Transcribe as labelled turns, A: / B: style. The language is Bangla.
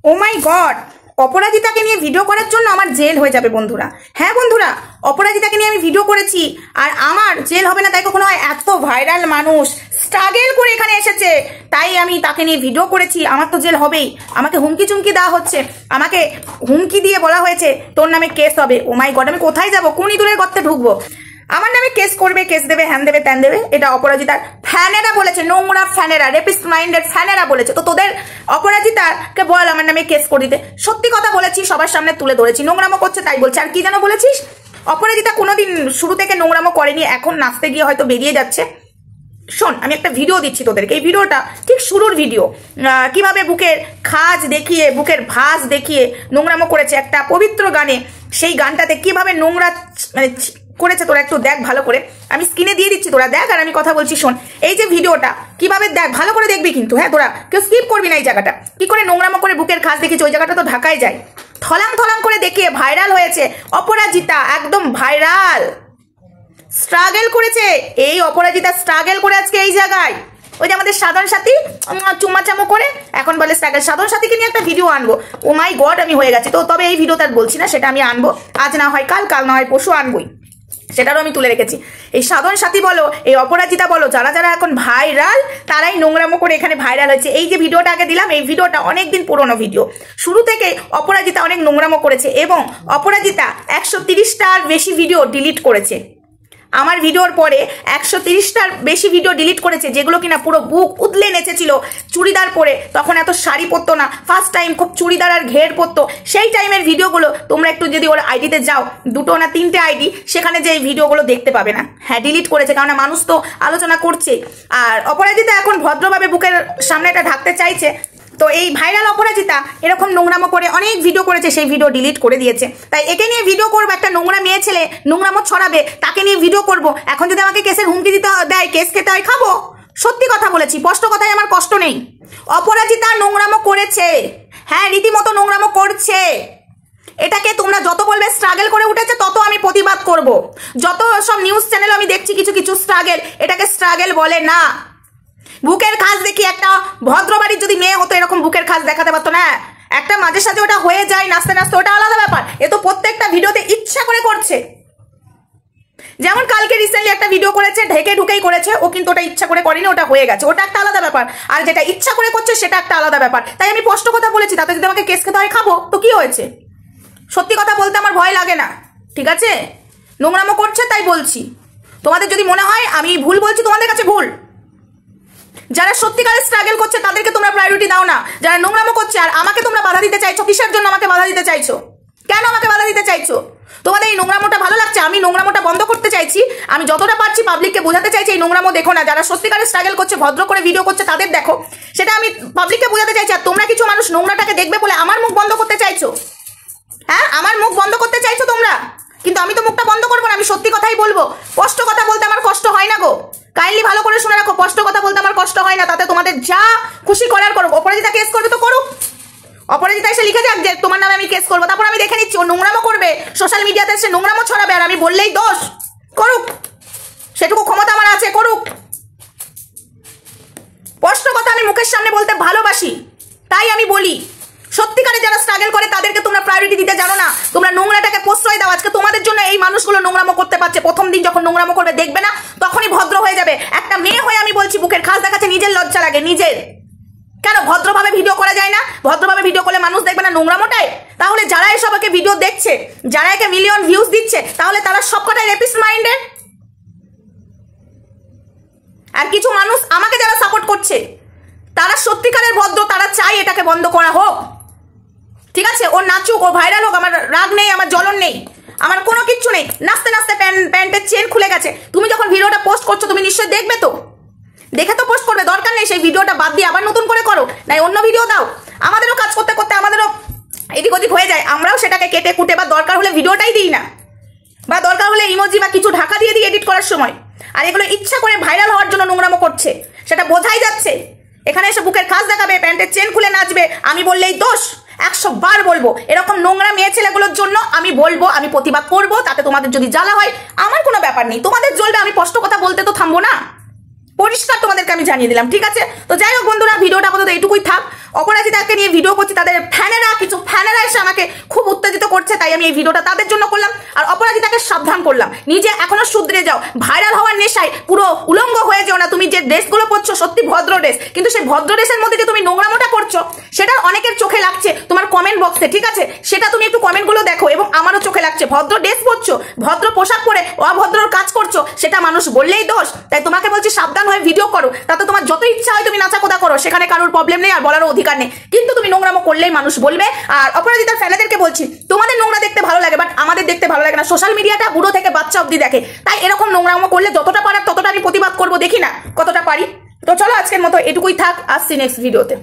A: ও মাই গড, অপরাজিতাকে নিয়ে ভিডিও করার জন্য আমার জেল হয়ে যাবে বন্ধুরা। হ্যাঁ বন্ধুরা, অপরাজিতাকে নিয়ে আমি ভিডিও করেছি আর আমার জেল হবে না তাই কখনো হয়? এত ভাইরাল মানুষ স্ট্রাগল করে এখানে এসেছে তাই আমি তাকে নিয়ে ভিডিও করেছি, আমার তো জেল হবেই। আমাকে হুমকি চুমকি দেওয়া হচ্ছে, আমাকে হুমকি দিয়ে বলা হয়েছে তোর নামে কেস হবে। ও মাই গড, আমি কোথায় যাবো? কোন ইঁদুরের গর্তে ঢুকবো? আমার নামে কেস করবে, কেস দেবে, হ্যান দেবে, ত্যান দেবে। এটা অপরাজিতার ফ্যানেরা বলেছে, নোংরা ফ্যানেরা, রেপিস্ট মাইন্ডেড ফ্যানেরা বলেছে। তো তোদের অপরাজিতাকে বল আমার নামে কেস করে দিতে। সত্যি কথা বলেছি, সবার সামনে তুলে ধরেছি। নোংরামো করছে তাই বলছে। আর কি যেন বলেছিস? অপরাজিতা কোনোদিন শুরু থেকে নোংরামো করেনি, এখন নাচতে গিয়ে হয়তো বেরিয়ে যাচ্ছে। শোন, আমি একটা ভিডিও দিচ্ছি তোদেরকে। এই ভিডিওটা ঠিক শুরুর ভিডিও, কিভাবে বুকের খাজ দেখিয়ে, বুকের ভাঁজ দেখিয়ে নোংরামো করেছে একটা পবিত্র গানে। সেই গানটাতে কিভাবে নোংরা মানে করেছে তোরা একটু দেখ ভালো করে। আমি স্ক্রিনে দিয়ে দিচ্ছি, তোরা দেখ। আর আমি কথা বলছি শোন। এই যে ভিডিওটা কিভাবে দেখ, ভালো করে দেখবি কিন্তু। হ্যাঁ, তোরা কেউ স্কিপ করবি না এই জায়গাটা। কি করে নোংরামো করে বুকের খাজ দেখিয়েছে, ওই জায়গাটা তো ঢাকায় যায়। থলাং থলাং করে দেখিয়ে ভাইরাল হয়েছে অপরাজিতা, একদম ভাইরাল। স্ট্রাগল করেছে এই অপরাজিতা, স্ট্রাগল করে আজকে এই জায়গায়। ওই যে আমাদের সাধন সাথী চুমাচামো করে এখন বলে স্ট্রাগল। সাধন সাথীকে নিয়ে একটা ভিডিও আনবো। ও মাই গড, আমি হয়ে গেছি তো। তবে এই ভিডিওটা বলছি না, সেটা আমি আনবো। আজ না হয় কাল, কাল না হয় পরশু আনবোই। সেটারও আমি তুলে রেখেছি। এই সাধন সাথী বলো, এই অপরাজিতা বলো, যারা যারা এখন ভাইরাল তারাই নোংরামো করে এখানে ভাইরাল হয়েছে। এই যে ভিডিওটা আগে দিলাম, এই ভিডিওটা অনেকদিন পুরনো ভিডিও। শুরু থেকে অপরাজিতা অনেক নোংরামো করেছে এবং অপরাজিতা 130টার বেশি ভিডিও ডিলিট করেছে। আমার ভিডিওর পরে 130টার বেশি ভিডিও ডিলিট করেছে, যেগুলো কিনা পুরো বুক উদলে নেচেছিল চুড়িদার পরে। তখন এত শাড়ি পরতো না, ফার্স্ট টাইম খুব চুড়িদার আর ঘের পরতো। সেই টাইমের ভিডিওগুলো তোমরা একটু যদি ওর আইডিতে যাও, 2 না 3টে আইডি, সেখানে যে এই ভিডিওগুলো দেখতে পাবে না। হ্যাঁ, ডিলিট করেছে, কারণ মানুষ তো আলোচনা করছে। আর অপরাজিতা এখন ভদ্রভাবে বুকের সামনেটা ঢাকতে চাইছে। তো এই ভাইরাল অপরাজিতা এরকম নোংরামো করে অনেক ভিডিও করেছে, সেই ভিডিও ডিলিট করে দিয়েছে। তাই একে নিয়ে ভিডিও করবো, একটা নোংরা মেয়ে ছেলে নোংরামো ছড়াবে, তাকে নিয়ে ভিডিও করব। এখন যদি আমাকে কেসের হুমকি দিতে দেয়, কেস খেতে হয়, খাবো। সত্যি কথা বলেছি, স্পষ্ট কথায় আমার কষ্ট নেই। অপরাজিতা নোংরামো করেছে, হ্যাঁ রীতিমতো নোংরামো করছে। এটাকে তোমরা যত বলবে স্ট্রাগল করে উঠেছে, তত আমি প্রতিবাদ করব। যত সব নিউজ চ্যানেল আমি দেখছি কিছু কিছু স্ট্রাগল, এটাকে স্ট্রাগল বলে না। বুকের খাজ দেখি একটা ভদ্র বাড়ির যদি মেয়ে হতো এরকম বুকের খাজ দেখাতে পারতো না। একটা মাঝে সাথে ওটা হয়ে যায় নাচতে নাচতে, ওটা আলাদা ব্যাপার। এ তো প্রত্যেকটা ভিডিওতে ইচ্ছা করে করছে। যেমন কালকে রিসেন্টলি একটা ভিডিও করেছে, ঢেকে ঢুকেই করেছে। ও কিন্তু ওটা ইচ্ছা করে করেনি, ওটা হয়ে গেছে। ওটা একটা আলাদা ব্যাপার। আর যেটা ইচ্ছা করে করছে সেটা একটা আলাদা ব্যাপার। তাই আমি স্পষ্ট কথা বলেছি, তাতে যদি আমাকে কেস খেতে হয় খাবো, তো কি হয়েছে? সত্যি কথা বলতে আমার ভয় লাগে না, ঠিক আছে? নোংরামো করছে তাই বলছি। তোমাদের যদি মনে হয় আমি ভুল বলছি, তোমাদের কাছে ভুল। যারা সত্যিকারের স্ট্রাগল করছে তাদেরকে তোমরা প্রায়োরিটি দাও না। যারা নোংরামো করছে আর আমাকে তোমরা বাধা দিতে চাইছো, কিসের জন্য আমাকে বাধা দিতে চাইছো? কেন আমাকে বাধা দিতে চাইছো? তোমাদের এই নোংরামোটা ভালো লাগছে? আমি নোংরামোটা বন্ধ করতে চাইছি। আমি যতটা পারছি পাবলিককে বোঝাতে চাইছি এই নোংরামো দেখো না। যারা সত্যিকারের স্ট্রাগল করছে, ভদ্র করে ভিডিও করছে, তাদের দেখো, সেটা আমি পাবলিককে বোঝাতে চাইছি। আর তোমরা কিছু মানুষ নোংরাটাকে দেখবে বলে আমার মুখ বন্ধ করতে চাইছো। হ্যাঁ, আমার মুখ বন্ধ করতে চাইছো তোমরা, কিন্তু আমি তো মুখটা বন্ধ করবো না। আমি সত্যি কথাই বলবো। স্পষ্ট কথা বলতে আমার কষ্ট হয় না গো। কাইন্ডলি ভালো করে শুনে রাখো, স্পষ্ট কথা বলতে আমার কষ্ট হয় না। তাতে তোমাদের যা খুশি করার করো। অপরাজিতা কেস করবে তো করুক। অপরাজিতা এসে লিখে যাক যে তোমার নামে আমি কেস করবো, তারপর আমি দেখে নিচ্ছি। ও নোংরামো করবে, সোশ্যাল মিডিয়াতে এসে নোংরামো ছড়াবে, আর আমি বললেই দোষ। করুক, সেটুকু ক্ষমতা আমার আছে, করুক। স্পষ্ট কথা আমি মুখের সামনে বলতে ভালোবাসি, তাই আমি বলি। সত্যিকারে যারা স্ট্রাগল করে তাদেরকে তোমরা প্রায়োরিটি দিতে জানো না। তোমরা নোংরাটাকে প্রশ্রয় দাও। আজকে তোমাদের জন্য এই মানুষগুলো নোংরামো করতে পারছে। প্রথম দিন যখন নোংরামো করবে দেখবে না, তখনই ভদ্র হয়ে যাবে। একটা মেয়ে হয়ে আমি বলছি, বুকের খাস দেখাচ্ছে, নিজের লজ্জা লাগে নিজের। কেন ভদ্রভাবে ভিডিও করা যায় না? ভদ্রভাবে ভিডিও করলে মানুষ দেখবে না নোংরামোটাই? তাহলে যারা এসবকে ভিডিও দেখছে, যারা একে মিলিয়ন ভিউজ দিচ্ছে, তাহলে তারা সবকটাই রেপিস্ট মাইন্ডেড। আর কিছু মানুষ আমাকে যারা সাপোর্ট করছে তারা সত্যিকারের ভদ্র, তারা চাই এটাকে বন্ধ করা হোক। ঠিক আছে, ও নাচুক, ও ভাইরাল হোক, আমার রাগ নেই, আমার জ্বলন নেই, আমার কোনো কিচ্ছু নেই। নাচতে নাচতে প্যান্টের চেন খুলে গেছে। তুমি যখন ভিডিওটা পোস্ট করছো তুমি নিশ্চয়ই দেখবে তো, দেখে তো পোস্ট করবে। দরকার নেই সেই ভিডিওটা বাদ দিয়ে আবার নতুন করে করো, নাই অন্য ভিডিও দাও। আমাদেরও কাজ করতে করতে আমাদেরও এদিক ওদিক হয়ে যায়, আমরাও সেটাকে কেটে কুটে বা দরকার হলে ভিডিওটাই দিই না, বা দরকার হলে ইমোজি বা কিছু ঢাকা দিয়ে দিই এডিট করার সময়। আর এগুলো ইচ্ছা করে ভাইরাল হওয়ার জন্য নোংরামো করছে, সেটা বোঝাই যাচ্ছে। এখানে এসে বুকের খাস দেখাবে, প্যান্টের চেন খুলে নাচবে, আমি বললেই দোষ। 100 বার বলবো, এরকম নোংরা মেয়ে ছেলেগুলোর জন্য আমি বলবো, আমি প্রতিবাদ করবো। তাতে তোমাদের যদি জ্বালা হয় আমার কোনো ব্যাপার নেই, তোমাদের জ্বলবে, আমি স্পষ্ট কথা বলতে তো থামবো না। পরিষ্কার তোমাদেরকে আমি জানিয়ে দিলাম, ঠিক আছে? তো যাই হোক বন্ধুরা, ভিডিওটা আপাতত এইটুকুই থাক। অপরাজিতাকে নিয়ে ভিডিও করছি, তাদের কিছু ফ্যানেরা এসে আমাকে খুব উত্তেজিত করছে, তাই আমি এই ভিডিওটা তাদের জন্য করলাম। আর অপরাজিতাকে সাবধান করলাম, নিজে এখনো শুধরে যাও, ভাইরাল হওয়ার নেশায় পুরো উলঙ্গ হয়ে যাও না। তুমি যে ড্রেসগুলো পরছো সত্যি ভদ্র ড্রেস, কিন্তু সেই ভদ্র ড্রেসের মধ্যে যে তুমি নোংরামোটা করছো সেটা অনেকের চোখে লাগছে তোমার কমেন্ট বক্সে, ঠিক আছে? সেটা তুমি একটু কমেন্টগুলো দেখো, এবং আমারও চোখে লাগছে। ভদ্র ড্রেস পরছো, ভদ্র পোশাক পরে অভদ্রর কাজ করছো, সেটা মানুষ বললেই দোষ। তাই তোমাকে বলছি সাবধান হয়ে ভিডিও করো, তাতে তোমার যত ইচ্ছা হয় তুমি নাচাকোদা করো, সেখানে কারোর প্রবলেম নেই আর বলারও অধিকার নেই, কিন্তু তুমি নোংরামো করলেই মানুষ বলবে। আর অপরাজিতার ফ্যানেদেরকে বলছি, তোমাদের নোংরা দেখতে ভালো লাগে, বাট আমাদের দেখতে ভালো লাগে না। সোশ্যাল মিডিয়াটা বুড়ো থেকে বাচ্চা অব্দি দেখে, তাই এরকম নোংরামো করলে যতটা পারার ততটা আমি প্রতিবাদ করবো, দেখি না কতটা পারি। তো চলো আজকের মতো এটুকুই থাক, আসছি নেক্সট ভিডিওতে।